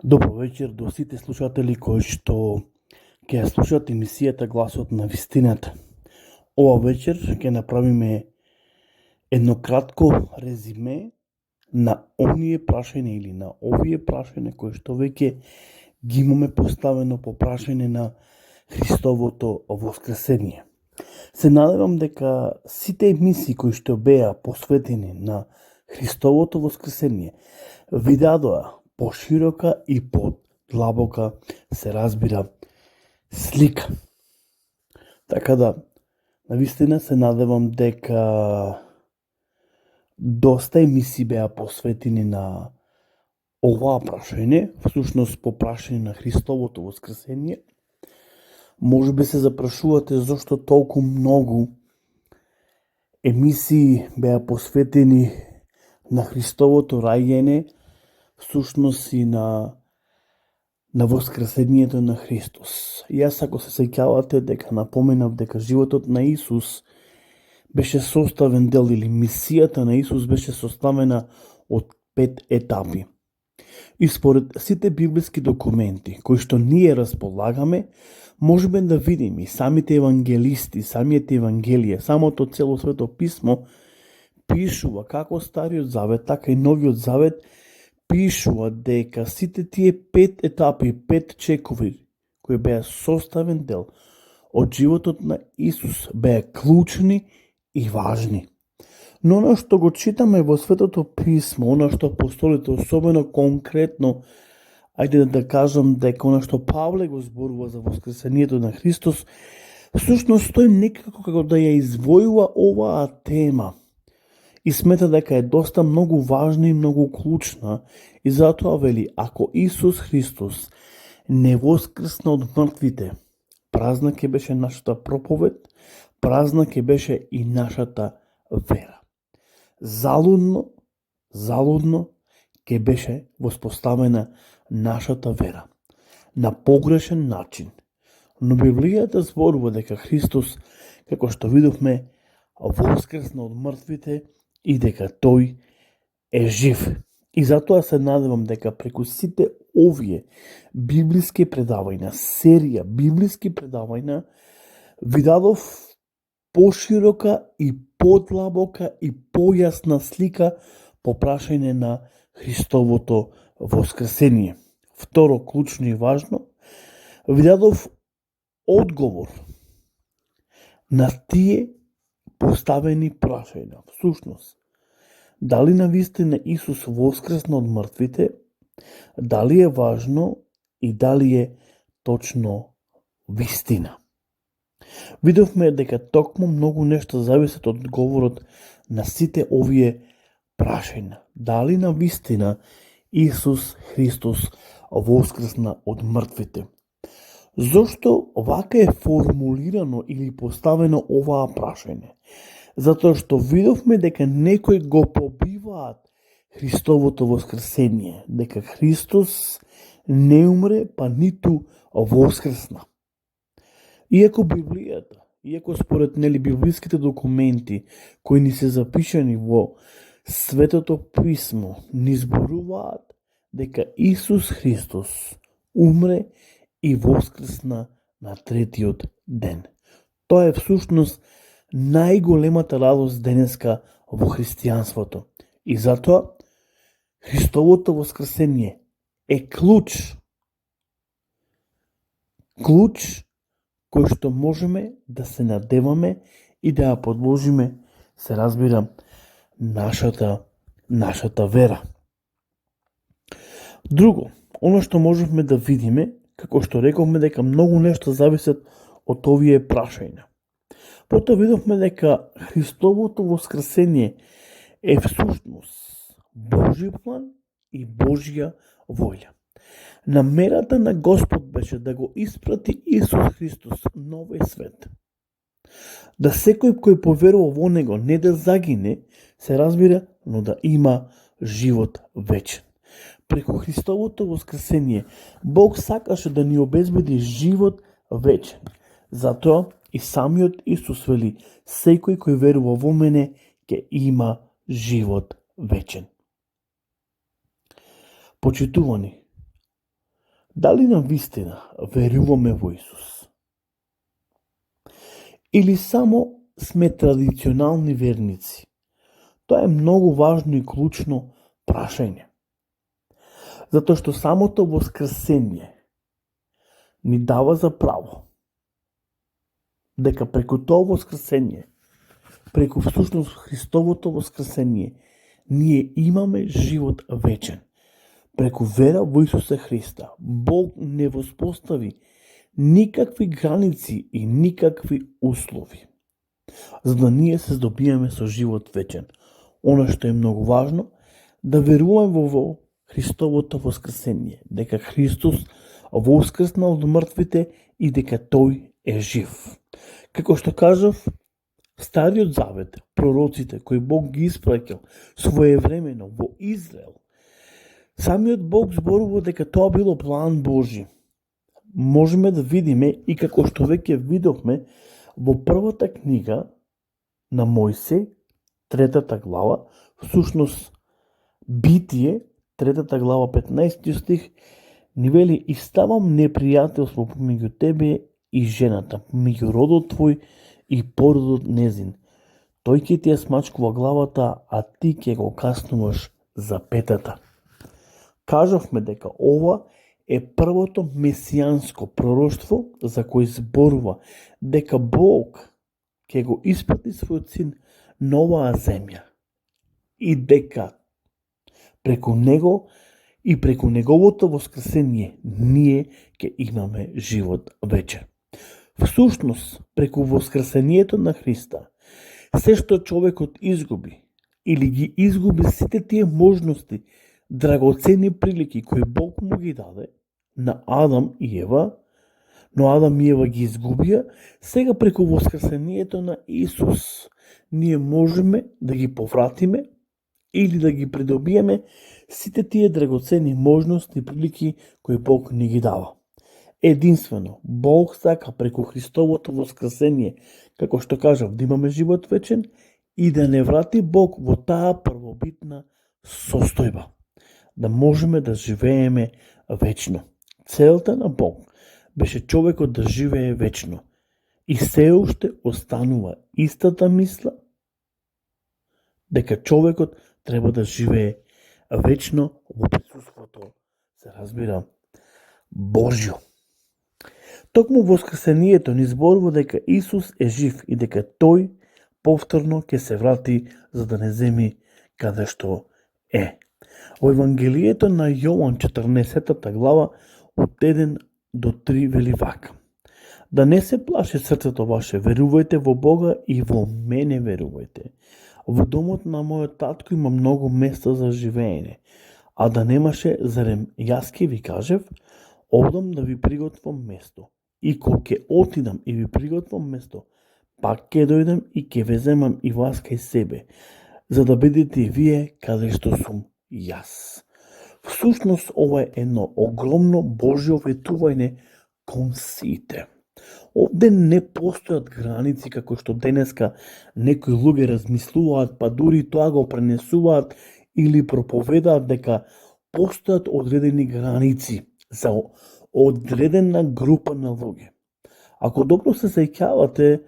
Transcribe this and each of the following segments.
Добро вечер до сите слушатели кои што ќе ја слушат емисијата Гласот на вистината. Ова вечер ќе направиме едно кратко резиме на оние прашања или на овие прашања кои што веќе ги имаме поставено по прашање на Христовото воскресение. Се надевам дека сите емисии кои што беа посветени на Христовото воскресение ви дадоа поширока и подлабока, се разбира, слика. Така да, навистина се надевам дека доста емисии беа посветени на оваа прашање, всушност по прашање на Христовото воскресение. Може би се запрашувате зошто толку многу емисии беа посветени на Христовото раѓање, всушност и на воскресението на Христос. Јас, ако се сеќавате, дека напоменав дека животот на Исус беше составен дел, или мисијата на Исус беше составена од 5 етапи. И според сите библиски документи кои што ние располагаме, можеме да видиме и самите евангелисти, самиот Евангелие, самото цело свето писмо пишува, како Стариот Завет, така и Новиот Завет, пишува дека сите тие 5 етапи, 5 чекови, кои беа составен дел од животот на Исус, беа клучни и важни. Но оно што го читаме во Светото Писмо, оно што апостолите, особено конкретно, ајде да кажам дека оно што Павле го зборува за воскресението на Христос, всушност тој некако како да ја извојува оваа тема и смета дека е доста многу важна и многу клучна, и затоа вели, ако Исус Христос не воскресна од мртвите, празна ќе беше нашата проповед, празна ќе беше и нашата вера. Залудно ќе беше воспоставена нашата вера на погрешен начин. Но Библијата зборува дека Христос, како што видовме, воскресна од мртвите и дека тој е жив. И затоа се надевам дека преку сите овие библиски предавања, серија библиски предавања, ви дадов поширока и подлабока и појасна слика по прашање на Христовото воскресение. Второ, клучно и важно, ви дадов одговор на тие поставени прашања. Всушност, дали навистина Исус воскресна од мртвите, дали е важно и дали е точно вистина. Видовме дека токму многу нешто зависат од одговорот на сите овие прашања. Дали навистина Исус Христос воскресна од мртвите? Зошто вака е формулирано или поставено оваа прашање? Затоа што видовме дека некои го побиваат Христовото воскресение, дека Христос не умре, па ниту воскресна. Иако Библијата, иако според библиските документи кои ни се запишани во Светото Писмо, ни зборуваат дека Исус Христос умре и воскресна на третиот ден. Тоа е всушност најголемата радост денеска во христијанството. И затоа Христовото воскресение е клуч кој што можеме да се надеваме и да ја подложиме, се разбира, нашата вера. Друго, оно што можевме да видиме, како што рековме, дека многу нешто зависат од овие прашања. Потоа видовме дека Христовото воскресение е всушност Божи план и Божја волја. Намерата на Господ беше да го испрати Исус Христос на овој свет. Да секој кој поверува во Него не да загине, се разбира, но да има живот вечен. Преку Христовото воскресение Бог сакаше да ни обезбеди живот вечен. Затоа и самиот Исус вели, секој кој верува во мене ќе има живот вечен. Почитувани, Дали навистина веруваме во Исус? Или само сме традиционални верници? Тоа е многу важно и клучно прашање. Затоа што самото воскресение ни дава за право дека преку тоа воскресение, преку всушност Христовото воскресение, ние имаме живот вечен. Преку вера во Исуса Христа, Бог не воспостави никакви граници и никакви услови, за да ние се здобиеме со живот вечен. Оно што е многу важно, да веруваме во Христовото воскресение, дека Христос воскреснал од мртвите и дека Тој е жив. Како што кажав, Стариот Завет, пророците кои Бог ги испраќал своевремено во Израел, самиот Бог зборува дека тоа било план Божи. Можеме да видиме и како што веќе видовме во првата книга на Мојсей, 3 глава, всушност Битие, 3 глава, 15 стих, ни вели: и ставам непријателство помеѓу тебе и жената, помеѓу родот твој и породот незин. Тој ќе ти ја смачкува главата, а ти ќе го каснуваш за петата. Кажавме дека ова е првото месијанско пророштво за кој зборува дека Бог ќе го испрати својот син на оваа земја и дека преку него и преку неговото воскресение ние ќе имаме живот вечен. Всушност, преку воскресението на Христа, се што човекот изгуби или ги изгуби сите тие можности, драгоценни прилики кои Бог му ги даде на Адам и Ева, но Адам и Ева ги изгубија, сега преку воскресението на Исус ние можеме да ги повратиме или да ги придобиеме сите тие драгоценни можности и прилики кои Бог ни ги дава. Единствено, Бог сака преку Христовото воскресение, како што кажав, да имаме живот вечен и да не врати Бог во таа првобитна состојба, да можеме да живееме вечно. Целта на Бог беше човекот да живее вечно и се уште останува истата мисла дека човекот треба да живее вечно во присуството, се разбира, Божјо. Токму воскресението ни зборува дека Исус е жив и дека Тој повторно ќе се врати за да не земи каде што е. Во Евангелието на Јован 14 глава од 1 до 3 вели вака: да не се плаше срцето ваше, верувајте во Бога и во мене верувајте. Во домот на мојот татко има многу места за живеење, а да немаше, зарем јас ќе ви кажев, одам да ви приготвам место. И кога ќе отидам и ви приготвам место, пак ќе дојдам и ќе ве земам и вас кај себе, за да бидете и вие каде што сум јас. Всушност, ова е едно огромно Божјо ветување кон сите. Овде не постојат граници како што денеска некои луѓе размислуваат, па дури тоа го пренесуваат или проповедаат дека постојат одредени граници за одредена група на луѓе. Ако добро се сеќавате,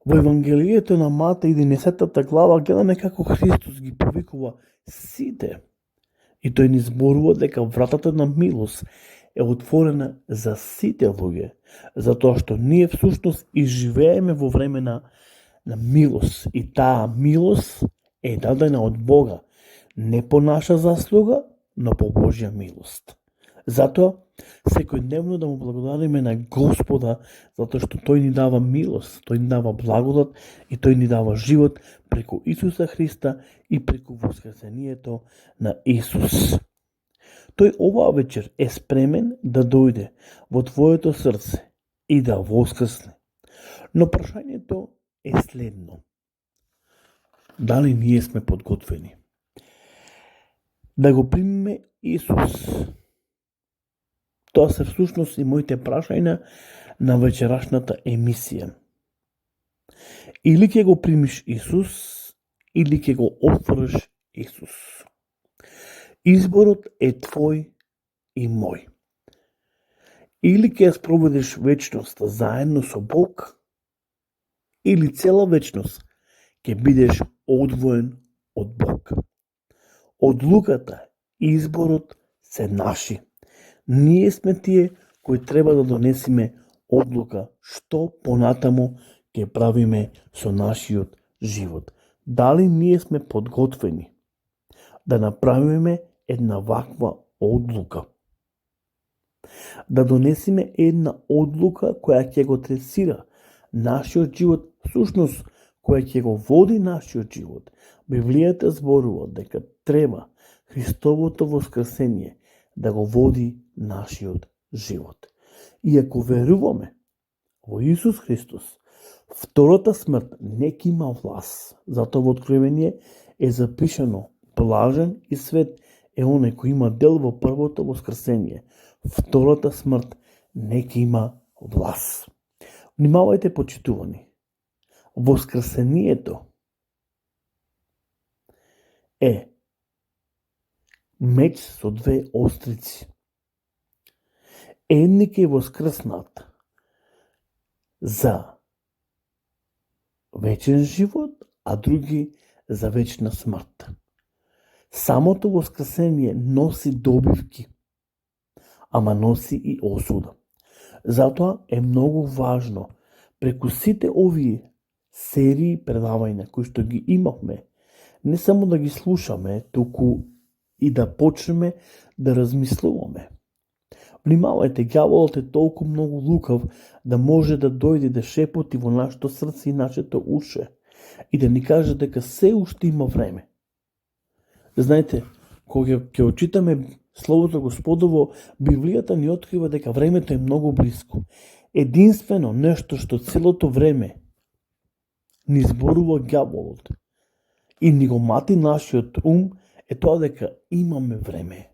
во Евангелието на Матеј 11 глава гледаме како Христос ги повикува сите. И тој ни зборува дека вратата на милост е отворена за сите луѓе, затоа што ние всушност и живееме во време на милост. И таа милост е дадена од Бога, не по наша заслуга, но по Божја милост. Затоа, секојдневно да му благодариме на Господа, затоа што Тој ни дава милост, Тој ни дава благодат и Тој ни дава живот преку Исуса Христа и преку воскресението на Исус. Тој оваа вечер е спремен да дојде во твоето срце и да воскресне. Но прашањето е следно: дали ние сме подготвени да го примиме Исус? Тоа се всушност и моите прашања на вечерашната емисија. Или ќе го примиш Исус, или ќе го отфрш Исус. Изборот е твој и мој. Или ќе ја спроведеш вечноста заедно со Бог, или цела вечност ќе бидеш одвоен од Бог. Одлуката и изборот се наши. Ние сме тие кои треба да донесеме одлука што понатаму ќе правиме со нашиот живот. Дали ние сме подготвени да направиме една ваква одлука? Да донесеме една одлука која ќе го тресира нашиот живот, всушност која ќе го води нашиот живот. Библијата зборува дека треба Христовото воскресение да го води нашиот живот. И ако веруваме во Исус Христос, втората смрт не ќе има власт. Затоа во Откровение е запишано: блажен и свет е оној кој има дел во првото воскресение. Втората смрт не ќе има власт. Внимавајте, почитувани. Воскресението е меч со две острици. Едни ќе воскреснат за вечен живот, а други за вечна смрт. Самото воскресение носи добивки, ама носи и осуда. Затоа е многу важно преку сите овие серии предавања кои што ги имавме, не само да ги слушаме, туку и да почнеме да размислуваме. Внимавајте, ѓаволот е толку многу лукав да може да дојде да шепоти во нашето срце и нашето уше и да ни каже дека се уште има време. Знаете, кога ќе очитаме Словото Господово, Библијата ни открива дека времето е многу близко. Единствено нешто што целото време ни зборува ѓаволот и ни го мати нашиот ум е тоа дека имаме време.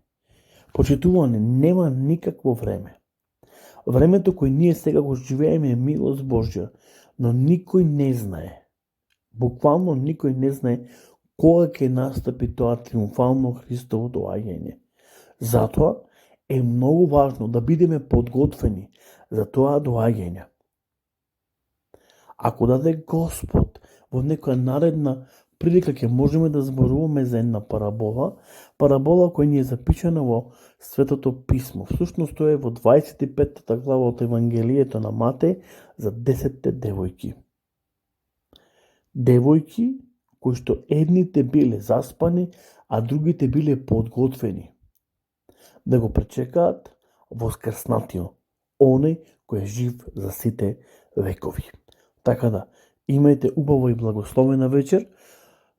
Почитуване, нема никакво време. Времето кој ние сега го живееме е милост Божја, но никој не знае, буквално никој не знае кога ќе настапи тоа триумфално Христово доаѓање. Затоа е многу важно да бидеме подготвени за тоа доаѓање. Ако даде Господ во некоја наредна прилика ќе можеме да зборуваме за една парабола која ни е запишана во Светото Писмо. Всушност тоа е во 25-та глава од Евангелието на Матеј за 10 девојки. Девојки кои што едните биле заспани, а другите биле подготвени да го пречекаат воскреснатиот, оној кој е жив за сите векови. Така да, имајте убава и благословена вечер.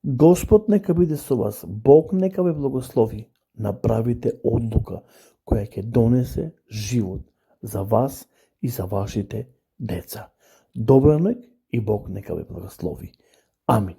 Господ нека биде со вас, Бог нека ве благослови. Направите одлука која ќе донесе живот за вас и за вашите деца. Добра ноќ и Бог нека ве благослови. Амин.